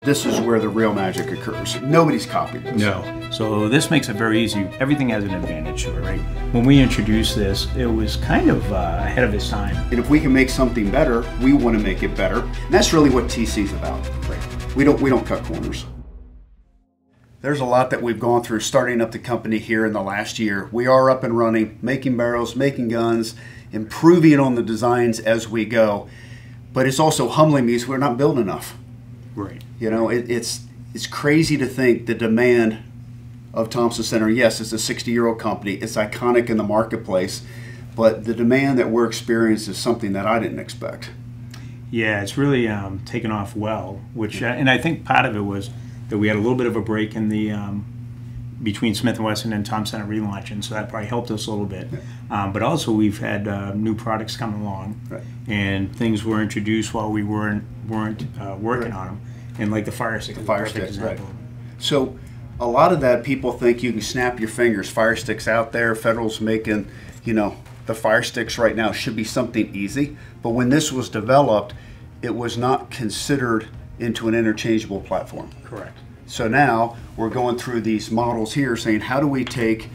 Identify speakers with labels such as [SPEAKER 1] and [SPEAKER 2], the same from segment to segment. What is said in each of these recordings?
[SPEAKER 1] This is where the real magic occurs. Nobody's copied this.
[SPEAKER 2] No. So this makes it very easy. Everything has an advantage to it, right? When we introduced this, it was kind of ahead of its time.
[SPEAKER 1] And if we can make something better, we want to make it better. And that's really what TC is about.
[SPEAKER 2] Right.
[SPEAKER 1] We don't cut corners. There's a lot that we've gone through starting up the company here in the last year. We are up and running, making barrels, making guns, improving on the designs as we go. But it's also humbling me because we're not building enough.
[SPEAKER 2] Right.
[SPEAKER 1] You know, it's crazy to think the demand of Thompson Center. Yes, it's a 60-year-old company. It's iconic in the marketplace. But the demand that we're experiencing is something that I didn't expect.
[SPEAKER 2] Yeah, it's really taken off well, which and I think part of it was that we had a little bit of a break in the between Smith & Wesson and Thompson Center relaunch, and so that probably helped us a little bit. Yeah. But also we've had new products come along,
[SPEAKER 1] right,
[SPEAKER 2] and things were introduced while we weren't working on them, and like the fire stick.
[SPEAKER 1] The fire stick, right. So a lot of that, people think you can snap your fingers. Fire sticks out there. Federal's making, you know, the fire sticks right now should be something easy. But when this was developed, it was not considered into an interchangeable platform.
[SPEAKER 2] Correct.
[SPEAKER 1] So now we're going through these models here saying, how do we take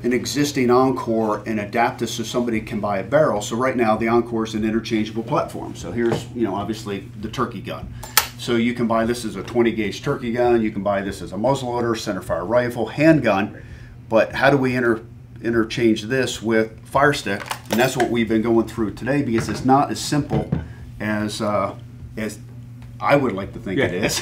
[SPEAKER 1] an existing Encore and adapt this so somebody can buy a barrel? So right now the Encore is an interchangeable platform. So here's, you know, obviously the turkey gun. So you can buy this as a 20 gauge turkey gun, you can buy this as a muzzleloader, centerfire rifle, handgun, but how do we interchange this with fire stick? And that's what we've been going through today, because it's not as simple as I would like to think it is.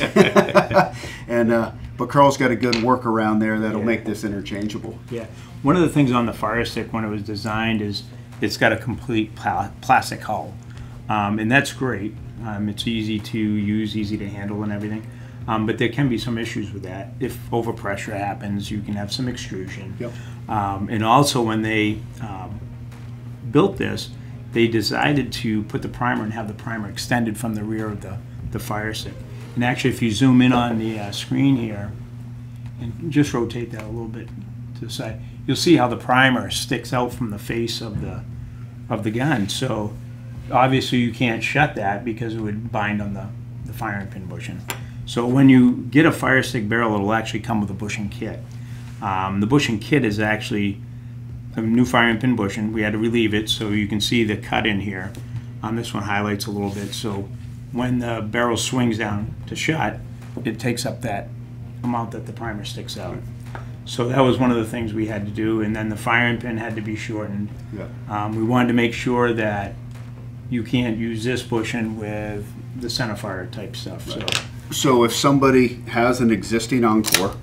[SPEAKER 1] But Carl's got a good workaround there that'll make this interchangeable.
[SPEAKER 2] Yeah. One of the things on the fire stick when it was designed is it's got a complete plastic hull. And that's great. It's easy to use, easy to handle and everything. But there can be some issues with that. If overpressure happens, you can have some extrusion.
[SPEAKER 1] Yep.
[SPEAKER 2] And also when they built this, they decided to put the primer and have the primer extended from the rear of the fire stick. And actually, if you zoom in on the screen here and just rotate that a little bit to the side, you'll see how the primer sticks out from the face of the gun. So obviously you can't shut that because it would bind on the firing pin bushing. So when you get a fire stick barrel, it'll actually come with a bushing kit. The bushing kit is actually a new firing pin bushing. We had to relieve it, so you can see the cut in here. This one highlights a little bit, so when the barrel swings down to shut, it takes up that amount that the primer sticks out. So that was one of the things we had to do, and then the firing pin had to be shortened. Yeah. We wanted to make sure that you can't use this bushing with the centerfire type stuff. Right.
[SPEAKER 1] So if somebody has an existing Encore,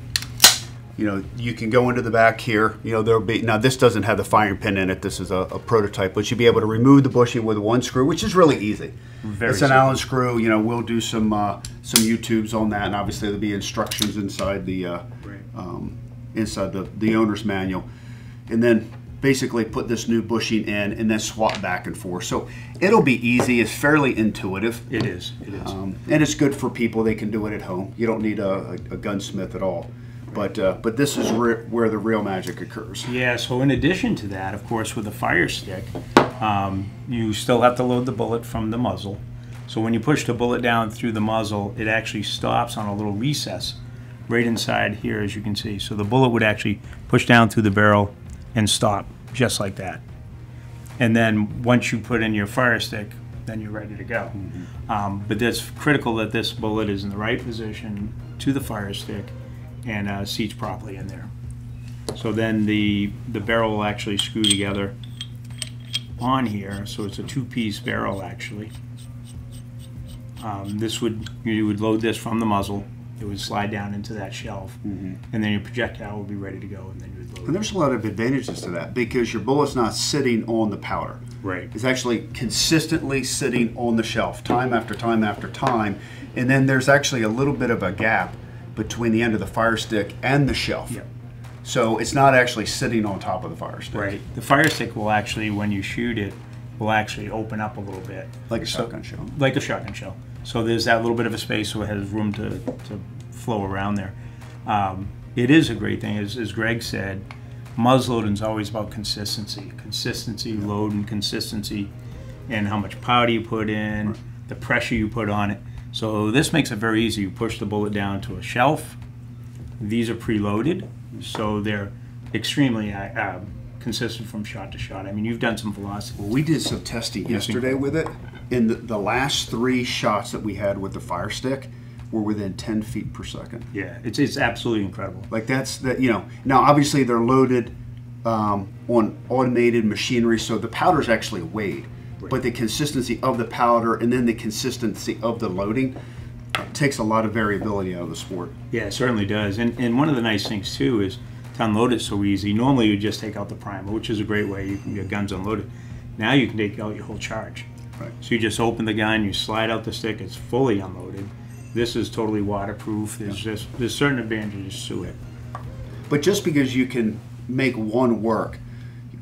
[SPEAKER 1] you know, you can go into the back here. You know, there'll be, now this doesn't have the firing pin in it. This is a prototype, but you'll be able to remove the bushing with one screw, which is really easy. It's an Allen screw. You know, we'll do some YouTubes on that, and obviously there'll be instructions inside the the owner's manual, and then basically put this new bushing in, and then swap back and forth. So it'll be easy. It's fairly intuitive.
[SPEAKER 2] It is. It is.
[SPEAKER 1] And it's good for people. They can do it at home. You don't need a gunsmith at all. But this is where the real magic occurs.
[SPEAKER 2] Yeah, so in addition to that, of course, with the fire stick, you still have to load the bullet from the muzzle. So when you push the bullet down through the muzzle, it actually stops on a little recess right inside here, as you can see. So the bullet would actually push down through the barrel and stop, just like that. And then once you put in your fire stick, then you're ready to go. Mm-hmm. But it's critical that this bullet is in the right position to the fire stick and seats properly in there. So then the barrel will actually screw together on here. So it's a two-piece barrel actually. You would load this from the muzzle. It would slide down into that shelf, and then your projectile will be ready to go, and then you would load it.
[SPEAKER 1] And there's a lot of advantages to that because your bullet's not sitting on the powder.
[SPEAKER 2] Right.
[SPEAKER 1] It's actually consistently sitting on the shelf, time after time after time, and then there's actually a little bit of a gap between the end of the fire stick and the shelf.
[SPEAKER 2] Yep.
[SPEAKER 1] So it's not actually sitting on top of the fire stick.
[SPEAKER 2] Right. The fire stick will actually, when you shoot it, will actually open up a little bit.
[SPEAKER 1] Like a shotgun shell.
[SPEAKER 2] Like a shotgun shell. So there's that little bit of a space so it has room to flow around there. It is a great thing. As Greg said, muzzleloading is always about consistency. Consistency, load, and consistency, and how much powder you put in, the pressure you put on it. So this makes it very easy. You push the bullet down to a shelf. These are preloaded, so they're extremely consistent from shot to shot. I mean, you've done some velocity.
[SPEAKER 1] Well, we did some testing yesterday with it, and the last 3 shots that we had with the fire stick were within 10 feet per second.
[SPEAKER 2] Yeah, it's absolutely incredible.
[SPEAKER 1] Like now obviously they're loaded on automated machinery, so the powder's actually weighed. Right. But the consistency of the powder and then the consistency of the loading takes a lot of variability out of the sport.
[SPEAKER 2] Yeah, it certainly does. And one of the nice things too is to unload it so easy. Normally you just take out the primer, which is a great way. You can get guns unloaded. Now you can take out your whole charge.
[SPEAKER 1] Right.
[SPEAKER 2] So you just open the gun, you slide out the stick, it's fully unloaded. This is totally waterproof. There's certain advantages to it.
[SPEAKER 1] But just because you can make one work,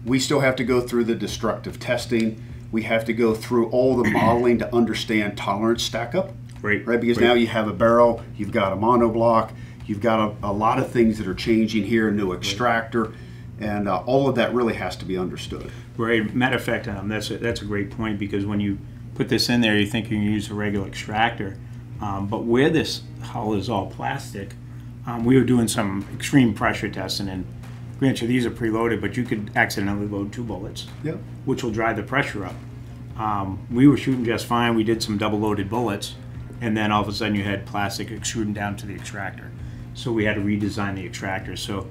[SPEAKER 1] we still have to go through the destructive testing. We have to go through all the modeling to understand tolerance stack up.
[SPEAKER 2] Right.
[SPEAKER 1] Because now you have a barrel, you've got a monoblock, you've got a lot of things that are changing here, a new extractor, and all of that really has to be understood.
[SPEAKER 2] Right. Matter of fact, that's a great point, because when you put this in there, you think you can use a regular extractor, but where this hull is all plastic, we were doing some extreme pressure testing, and granted, these are preloaded, but you could accidentally load 2 bullets, which will drive the pressure up. We were shooting just fine. We did some double-loaded bullets, and then all of a sudden you had plastic extruding down to the extractor. So we had to redesign the extractor. So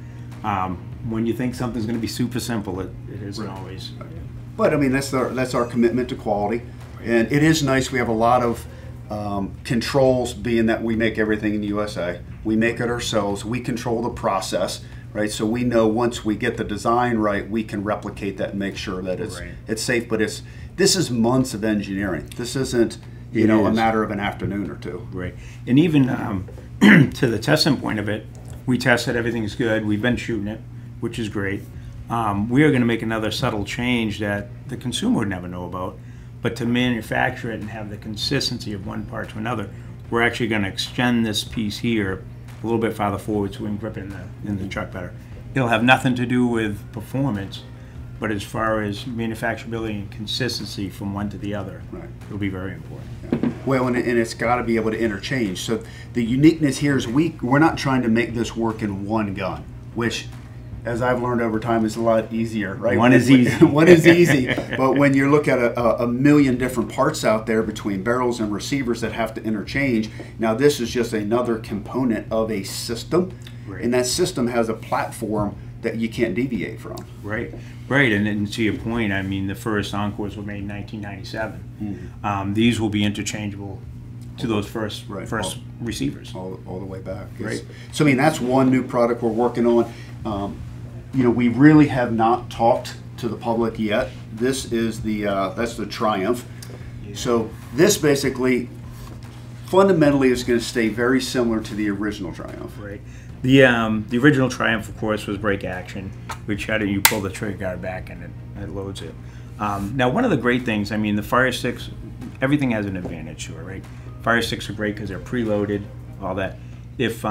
[SPEAKER 2] when you think something's going to be super simple, it isn't always.
[SPEAKER 1] But I mean, that's our commitment to quality, and it is nice. We have a lot of controls, being that we make everything in the USA. We make it ourselves. We control the process. Right, so we know once we get the design right, we can replicate that and make sure that it's safe. But this is months of engineering. This isn't a matter of an afternoon or 2.
[SPEAKER 2] Right, and even to the testing point of it, we tested, everything's good. We've been shooting it, which is great. We are going to make another subtle change that the consumer would never know about, but to manufacture it and have the consistency of one part to another, we're actually going to extend this piece here a little bit farther forward so we can grip it in the truck better. It'll have nothing to do with performance, but as far as manufacturability and consistency from one to the other, it'll be very important.
[SPEAKER 1] Yeah. Well, and it's got to be able to interchange. So the uniqueness here is we're not trying to make this work in one gun, which, as I've learned over time, is a lot easier, right?
[SPEAKER 2] One is easy.
[SPEAKER 1] One is easy. But when you look at a million different parts out there between barrels and receivers that have to interchange, now this is just another component of a system, and that system has a platform that you can't deviate from.
[SPEAKER 2] Right. And to your point, I mean, the first Encores were made in 1997. These will be interchangeable to those first receivers. All
[SPEAKER 1] the way back.
[SPEAKER 2] Right.
[SPEAKER 1] So, I mean, that's one new product we're working on. We really have not talked to the public yet. This is that's the Triumph. Yeah. So this basically, fundamentally, is going to stay very similar to the original Triumph.
[SPEAKER 2] Right. The original Triumph, of course, was brake action, which you pull the trigger guard back and it loads it. Now, one of the great things, I mean, the fire sticks, everything has an advantage to it, right? Fire sticks are great because they're preloaded, all that. If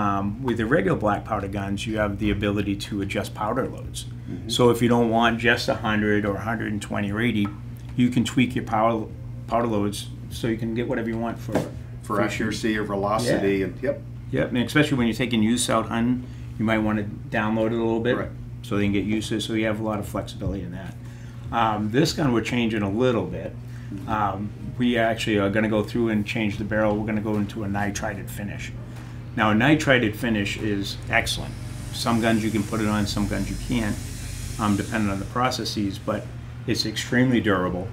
[SPEAKER 2] with the regular black powder guns, you have the ability to adjust powder loads. Mm-hmm. So if you don't want just 100 or 120 or 80, you can tweak your powder loads so you can get whatever you want
[SPEAKER 1] for accuracy or velocity. And
[SPEAKER 2] Yep, and especially when you're taking use out hunting, you might want to download it a little bit so they can get used to it. So you have a lot of flexibility in that. This gun we're changing a little bit. We actually are going to go through and change the barrel. We're going to go into a nitrided finish. Now, a nitrided finish is excellent. Some guns you can put it on, some guns you can't, depending on the processes, but it's extremely durable.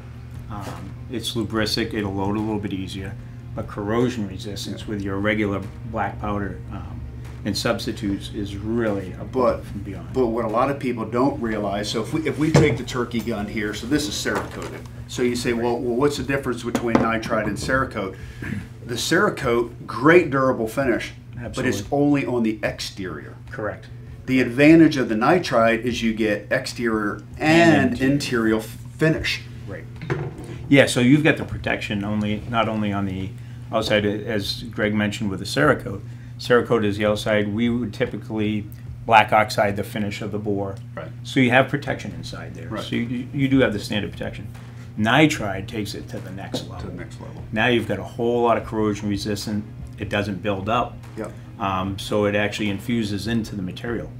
[SPEAKER 2] It's lubricant, it'll load a little bit easier, but corrosion resistance with your regular black powder and substitutes is really above and beyond.
[SPEAKER 1] But what a lot of people don't realize, so if we take the turkey gun here, so this is Cerakoted. So you say, well, what's the difference between nitride and Cerakote? The Cerakote, great durable finish. Absolutely. But it's only on the exterior.
[SPEAKER 2] Correct.
[SPEAKER 1] The advantage of the nitride is you get exterior and interior finish.
[SPEAKER 2] Right. Yeah, so you've got the protection not only on the outside, as Greg mentioned with the Cerakote. Cerakote is the outside. We would typically black oxide the finish of the bore.
[SPEAKER 1] Right.
[SPEAKER 2] So you have protection inside there.
[SPEAKER 1] Right.
[SPEAKER 2] So you do have the standard protection. Nitride takes it to the next level.
[SPEAKER 1] To the next level.
[SPEAKER 2] Now you've got a whole lot of corrosion resistant. It doesn't build up.
[SPEAKER 1] Yep.
[SPEAKER 2] So it actually infuses into the material.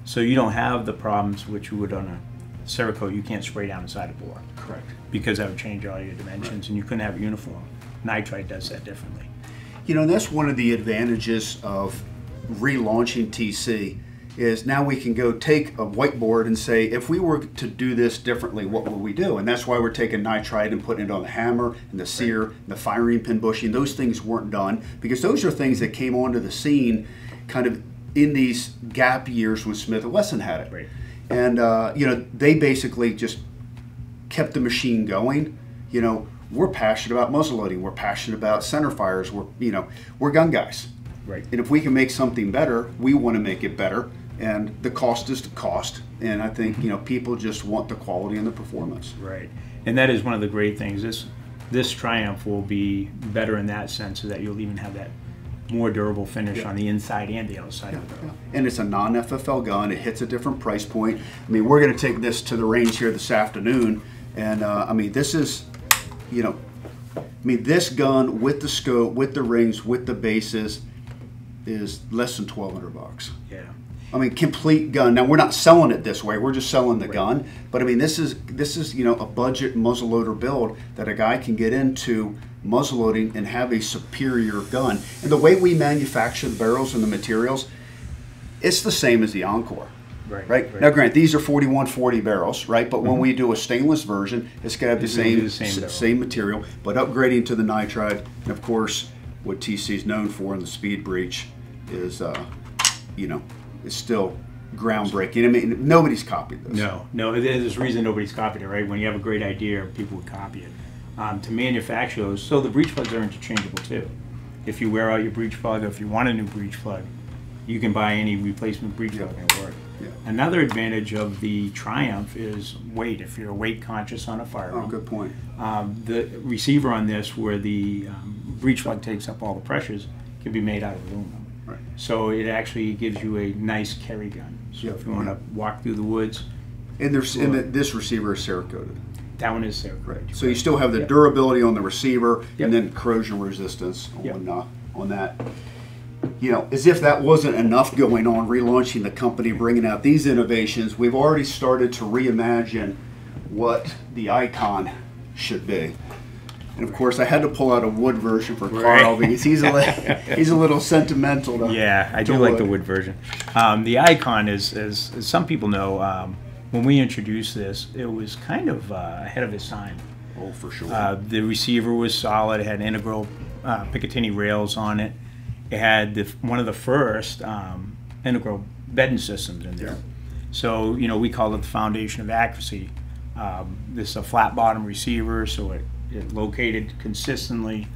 [SPEAKER 2] So you don't have the problems which you would on a Cerakote. You can't spray down inside a bore.
[SPEAKER 1] Correct.
[SPEAKER 2] Because that would change all your dimensions,
[SPEAKER 1] Right.
[SPEAKER 2] and you couldn't have it uniform. Nitride does that differently.
[SPEAKER 1] You know, that's one of the advantages of relaunching TC is now we can go take a whiteboard and say, if we were to do this differently, what would we do? And that's why we're taking nitride and putting it on the hammer and the sear, and the firing pin bushing. Those things weren't done because those are things that came onto the scene kind of in these gap years when Smith & Wesson had it.
[SPEAKER 2] Right.
[SPEAKER 1] And, you know, they basically just kept the machine going. You know, we're passionate about muzzleloading. We're passionate about center fires. We're gun guys.
[SPEAKER 2] Right.
[SPEAKER 1] And if we can make something better, we want to make it better. And the cost is the cost. And I think, you know, people just want the quality and the performance.
[SPEAKER 2] Right. And that is one of the great things. This Triumph will be better in that sense, so that you'll even have that more durable finish on the inside and the outside of the barrel.
[SPEAKER 1] And it's a non-FFL gun. It hits a different price point. I mean, we're going to take this to the range here this afternoon. And, I mean, this is, you know, this gun with the scope, with the rings, with the bases is less than $1,200.
[SPEAKER 2] Yeah.
[SPEAKER 1] I mean, complete gun. Now we're not selling it this way. We're just selling the gun. But I mean, this is you know, a budget muzzleloader build that a guy can get into muzzleloading and have a superior gun. And the way we manufacture the barrels and the materials, it's the same as the Encore. Right. Now, granted, these are 4140 barrels, right? But when we do a stainless version, it's got to have the same material. But upgrading to the nitride, and of course, what TC is known for in the speed breach is, you know, it's still groundbreaking. I mean, nobody's copied this.
[SPEAKER 2] No, there's a reason nobody's copied it, right? When you have a great idea, people would copy it. To manufacture those, so the breech plugs are interchangeable too. If you wear out your breech plug, or if you want a new breech plug, you can buy any replacement breech plug and it'll work.
[SPEAKER 1] Yeah.
[SPEAKER 2] Another advantage of the Triumph is weight. If you're weight conscious on a firearm.
[SPEAKER 1] Oh, good point.
[SPEAKER 2] The receiver on this, where the breech plug takes up all the pressures, can be made out of aluminum.
[SPEAKER 1] Right.
[SPEAKER 2] So it actually gives you a nice carry gun. So if you want to walk through the woods.
[SPEAKER 1] And this receiver is Cerakoted.
[SPEAKER 2] That one is Cerakoted.
[SPEAKER 1] Right. So you still have the durability on the receiver,
[SPEAKER 2] Yep.
[SPEAKER 1] and then corrosion resistance
[SPEAKER 2] Yep.
[SPEAKER 1] on that. You know, as if that wasn't enough going on, relaunching the company, bringing out these innovations, we've already started to reimagine what the Icon should be. And of course, I had to pull out a wood version for Carl because he's a little sentimental.
[SPEAKER 2] Yeah, I do like the wood version. The Icon is, as some people know, when we introduced this, it was kind of ahead of its time.
[SPEAKER 1] Oh, for sure.
[SPEAKER 2] The receiver was solid. It had integral Picatinny rails on it. It had one of the first integral bedding systems in there.
[SPEAKER 1] Yeah.
[SPEAKER 2] So, you know, we call it the foundation of accuracy. This is a flat bottom receiver, so it located consistently.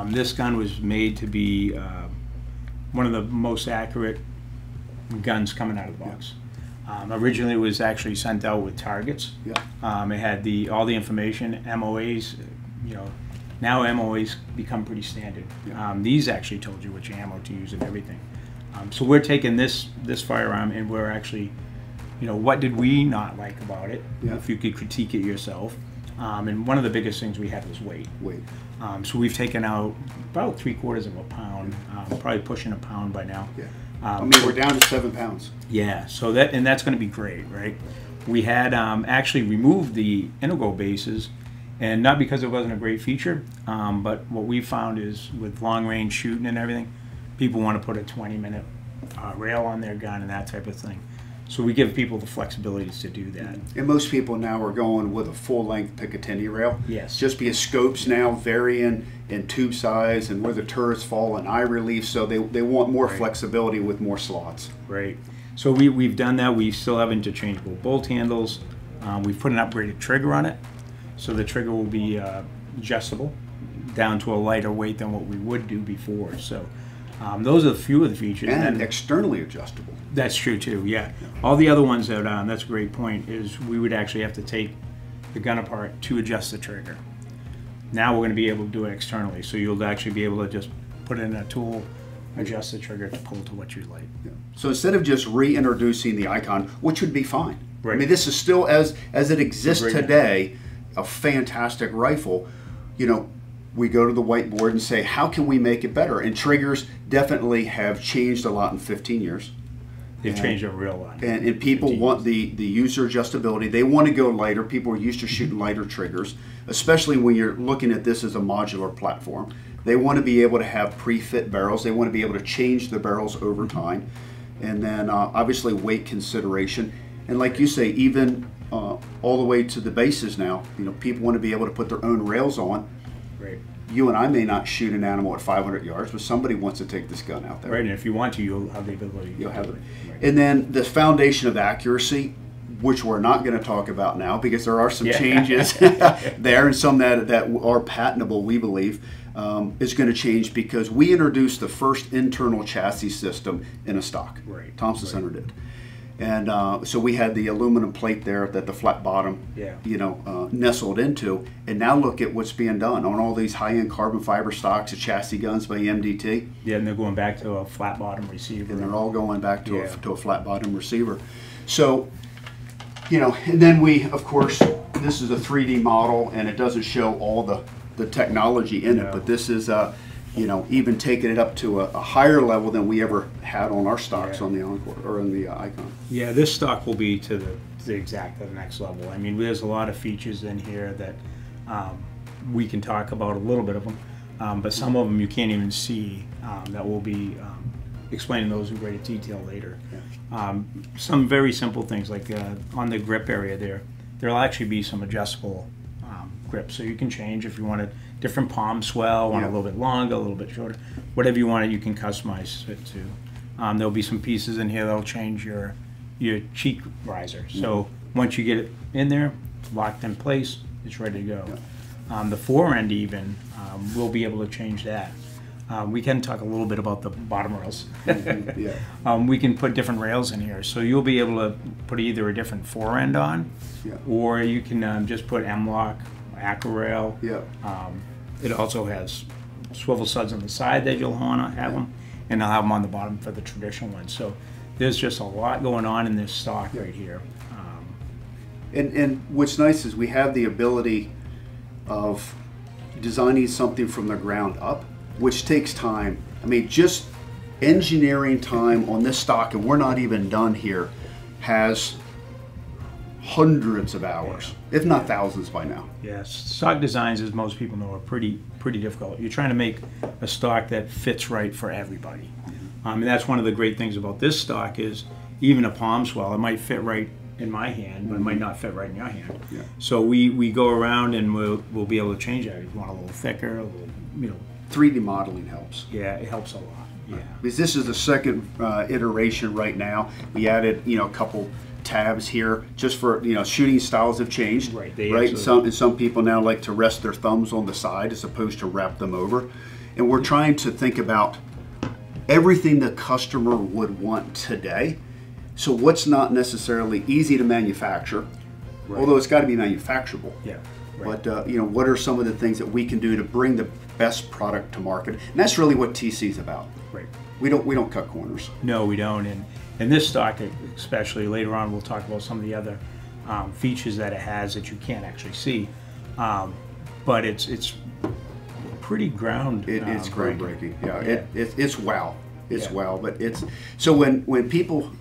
[SPEAKER 2] This gun was made to be one of the most accurate guns coming out of the box. Originally, it was actually sent out with targets.
[SPEAKER 1] Yeah.
[SPEAKER 2] It had all the information, MOAs. You know, now MOAs become pretty standard.
[SPEAKER 1] Yeah.
[SPEAKER 2] These actually told you which ammo to use and everything. So we're taking this firearm, and we're actually, you know, what did we not like about it?
[SPEAKER 1] Yeah.
[SPEAKER 2] If you could critique it yourself. And one of the biggest things we had was weight. So we've taken out about 3/4 of a pound, probably pushing a pound by now.
[SPEAKER 1] Yeah. I mean, we're down to 7 pounds.
[SPEAKER 2] Yeah, so that's going to be great, right? We had actually removed the integral bases, and not because it wasn't a great feature, but what we found is with long range shooting and everything, people want to put a 20-minute rail on their gun and that type of thing. So we give people the flexibilities to do that.
[SPEAKER 1] And most people now are going with a full-length Picatinny rail.
[SPEAKER 2] Yes.
[SPEAKER 1] Just because scopes now vary in tube size and where the turrets fall and eye relief, so they want more flexibility with more slots.
[SPEAKER 2] Right. So we've done that. We still have interchangeable bolt handles. We've put an upgraded trigger on it. So the trigger will be adjustable down to a lighter weight than what we would do before. So those are a few of the features.
[SPEAKER 1] And externally adjustable.
[SPEAKER 2] That's true too, yeah. All the other ones that, that's a great point, is we would actually have to take the gun apart to adjust the trigger. Now we're going to be able to do it externally, so you'll actually be able to just put in a tool, adjust the trigger to pull to what you like.
[SPEAKER 1] Yeah. So instead of just reintroducing the Icon, which would be fine.
[SPEAKER 2] Right.
[SPEAKER 1] I mean, this is still as it exists today. a fantastic rifle, you know, we go to the whiteboard and say, how can we make it better? And triggers definitely have changed a lot in 15 years.
[SPEAKER 2] They've changed a real lot.
[SPEAKER 1] And people want the user adjustability. They want to go lighter. People are used to shooting lighter triggers, especially when you're looking at this as a modular platform. They want to be able to have pre-fit barrels. They want to be able to change the barrels over time. And then obviously weight consideration. And like you say, even all the way to the bases now, you know, people want to be able to put their own rails on.
[SPEAKER 2] Right.
[SPEAKER 1] You and I may not shoot an animal at 500 yards, but somebody wants to take this gun out there.
[SPEAKER 2] Right, and if you want to, you'll have the ability.
[SPEAKER 1] You'll have it.
[SPEAKER 2] Right.
[SPEAKER 1] And then the foundation of accuracy, which we're not going to talk about now because there are some changes there, and some that are patentable, we believe, is going to change because we introduced the first internal chassis system in a stock.
[SPEAKER 2] Right.
[SPEAKER 1] Thompson Center did. And so we had the aluminum plate there that the flat bottom, you know, nestled into. And now look at what's being done on all these high-end carbon fiber stocks, the chassis guns by MDT.
[SPEAKER 2] Yeah, and they're going back to a flat bottom receiver.
[SPEAKER 1] And they're all going back to a flat bottom receiver. So, you know, and then we, of course, this is a 3D model, and it doesn't show all the technology in it, but this is you know, even taking it up to a higher level than we ever had on our stocks on the Encore or in the Icon.
[SPEAKER 2] Yeah, this stock will be to the next level. I mean, there's a lot of features in here that we can talk about, a little bit of them, but some of them you can't even see. That will be explaining those in greater detail later. Some very simple things like on the grip area there'll actually be some adjustable grip, so you can change if you want a different palm swell, want a little bit longer, a little bit shorter, whatever you want, you can customize it to. There'll be some pieces in here that'll change your cheek riser. So once you get it in there, locked in place, it's ready to go. The fore end even, we'll be able to change that. We can talk a little bit about the bottom rails. We can put different rails in here, so you'll be able to put either a different fore end on, or you can just put M-lock, Acro rail. It also has swivel studs on the side that you'll want to have them, and I'll have them on the bottom for the traditional ones. So there's just a lot going on in this stock right here.
[SPEAKER 1] And what's nice is we have the ability of designing something from the ground up, which takes time. I mean, just engineering time on this stock, and we're not even done here, has hundreds of hours, if not thousands by now.
[SPEAKER 2] Yes, stock designs, as most people know, are pretty difficult. You're trying to make a stock that fits right for everybody. And that's one of the great things about this stock is even a palm swell, it might fit right in my hand, but it might not fit right in your hand. So we go around and we'll be able to change that. If you want a little thicker, a little, you know.
[SPEAKER 1] 3D modeling helps.
[SPEAKER 2] Yeah, it helps a lot.
[SPEAKER 1] Because this is the second iteration right now. We added, you know, a couple tabs here just for, you know, shooting styles have changed. Right. Some people now like to rest their thumbs on the side as opposed to wrap them over. And we're trying to think about everything the customer would want today. So what's not necessarily easy to manufacture, although it's got to be manufacturable. But you know, what are some of the things that we can do to bring the best product to market? And that's really what TC is about. We don't cut corners. No, we don't.
[SPEAKER 2] And this stock, especially later on, we'll talk about some of the other features that it has that you can't actually see. But it's pretty
[SPEAKER 1] it's groundbreaking. It's wow. It's wow. But it's so when people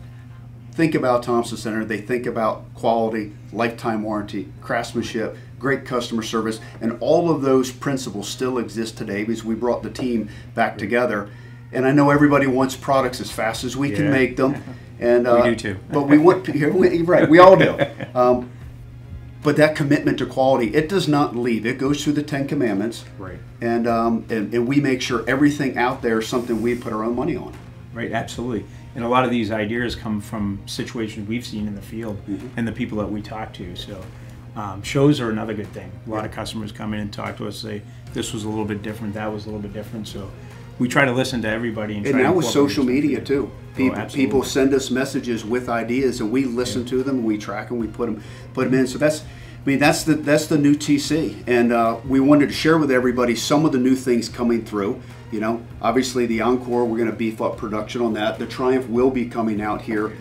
[SPEAKER 1] think about Thompson Center, they think about quality, lifetime warranty, craftsmanship, great customer service, and all of those principles still exist today because we brought the team back together. And I know everybody wants products as fast as we can make them. And
[SPEAKER 2] we do too.
[SPEAKER 1] But we want, right, we all do. But that commitment to quality, it does not leave. It goes through the 10 Commandments. And we make sure everything out there is something we put our own money on.
[SPEAKER 2] Right, absolutely. And a lot of these ideas come from situations we've seen in the field and the people that we talk to. So shows are another good thing. A lot of customers come in and talk to us, say, this was a little bit different, that was a little bit different. So we try to listen to everybody. And
[SPEAKER 1] now with social media too. People send us messages with ideas, and we listen to them, and we track them, we put them in. So that's the new TC, and we wanted to share with everybody some of the new things coming through. You know, obviously the Encore, we're going to beef up production on that. The Triumph will be coming out here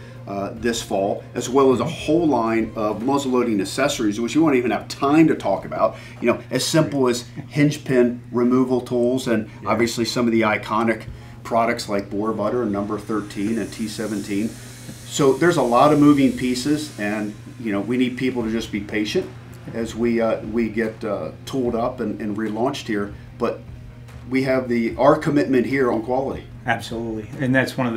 [SPEAKER 1] this fall, as well as a whole line of muzzleloading accessories, which you won't even have time to talk about. You know, as simple as hinge pin removal tools, and obviously some of the iconic products like Boar Butter and Number 13 and T17. So there's a lot of moving pieces, and you know, we need people to just be patient as we get tooled up and relaunched here. But we have our commitment here on quality.
[SPEAKER 2] Absolutely, and that's one of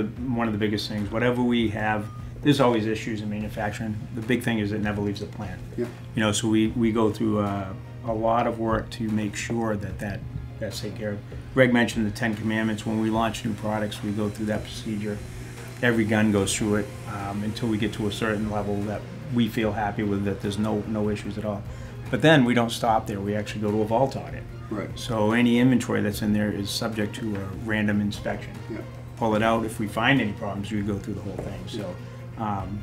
[SPEAKER 2] the biggest things. Whatever we have, there's always issues in manufacturing. The big thing is it never leaves the plant.
[SPEAKER 1] Yeah.
[SPEAKER 2] You know, so we go through a lot of work to make sure that's taken care of. Gregg mentioned the 10 Commandments. When we launch new products, we go through that procedure. Every gun goes through it until we get to a certain level that we feel happy with, that there's no issues at all. But then we don't stop there. We actually go to a vault audit.
[SPEAKER 1] Right.
[SPEAKER 2] So any inventory that's in there is subject to a random inspection.
[SPEAKER 1] Yeah.
[SPEAKER 2] Pull it out. If we find any problems, we go through the whole thing. So,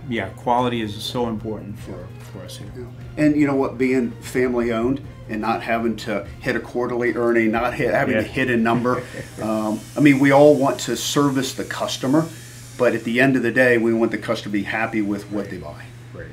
[SPEAKER 2] yeah, quality is so important for us here.
[SPEAKER 1] Yeah. And you know what, being family owned and not having to hit a quarterly earning, not having to hit a number. I mean, we all want to service the customer, but at the end of the day, we want the customer to be happy with what they buy.
[SPEAKER 2] Right.